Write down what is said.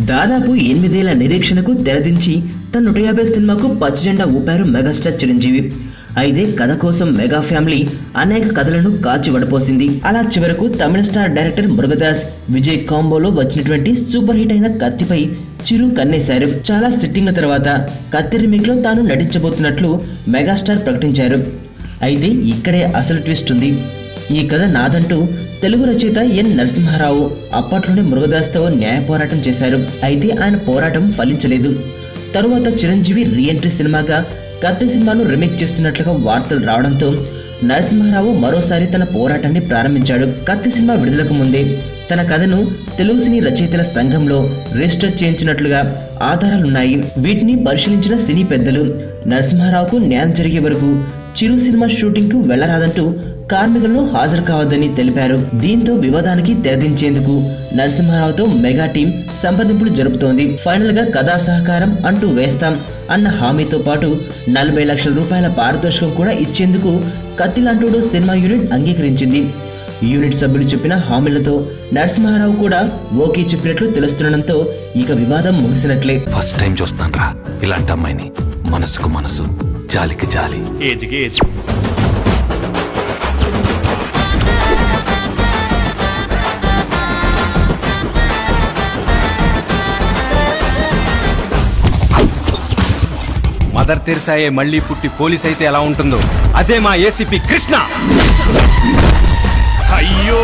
దాదాపు 8 ఏళ్ల నిరీక్షణకు తెరదించి తన 150 సినిమాకు పచ్చజెండా ఊపారు మెగాస్టార్ చిరంజీవి. అయితే కథ కోసం మెగా ఫ్యామిలీ అనేక కథలను కాచి వడపోసింది. అలా చివరకు తమిళ స్టార్ డైరెక్టర్ మురుగదాస్ విజయ్ కాంబోలో వచ్చినటువంటి సూపర్ హిట్ అయిన కత్తిపై చిరు కన్నేశారు. చాలా సిట్టింగ్ల తర్వాత కత్తి రీమేక్ లో తాను నటించబోతున్నట్లు మెగాస్టార్ ప్రకటించారు. అయితే ఇక్కడే అసలు ట్విస్ట్ ఉంది. ఈ కథ నాదంటూ తెలుగు రచయిత ఎన్ నరసింహారావు అప్పట్లోనే మురుగదాస్తో న్యాయ పోరాటం చేశారు. అయితే ఆయన పోరాటం ఫలించలేదు. తరువాత చిరంజీవి రీఎంట్రీ సినిమాగా కత్తి సినిమాను రీమేక్ చేస్తున్నట్లుగా వార్తలు రావడంతో నరసింహారావు మరోసారి తన పోరాటాన్ని ప్రారంభించాడు. కత్తి సినిమా విడుదలకు ముందే తన కథను తెలుగు సినీ రచయితల సంఘంలో రిజిస్టర్ చేయించినట్లుగా ఆధారాలున్నాయి. వీటిని పరిశీలించిన సినీ పెద్దలు నరసింహారావుకు న్యాయం జరిగే వరకు చిరు సినిమా షూటింగ్ కు వెళ్లరాదంటూ కార్మికులను హాజరు కావద్దని తెలిపారు. దీంతో వివాదానికి తెరదించేందుకు నరసింహారావుతో మెగా టీం సంప్రదింపులు జరుపుతోంది. ఫైనల్ గా కథా సహకారం అంటూ వేస్తాం అన్న హామీతో పాటు 40 లక్షల రూపాయల పారితోషికం కూడా ఇచ్చేందుకు కత్తిలాంటోడు సినిమా యూనిట్ అంగీకరించింది. యూనిట్ సభ్యులు చెప్పిన హామీలతో నరసింహారావు కూడా ఓకే చెప్పినట్లు తెలుస్తుండటంతో ఇక వివాదం ముగిసినట్లే. ఫస్ట్ టైం చూస్తాన్రా ఇలాంటి అమ్మాయిని. మనసుకు మనసు, జాలికి జాలి. మదర్ తెరిసాయే మళ్ళీ పుట్టి పోలీస్ అయితే ఎలా ఉంటుందో అదే మా ఏసీపీ కృష్ణ. అయ్యో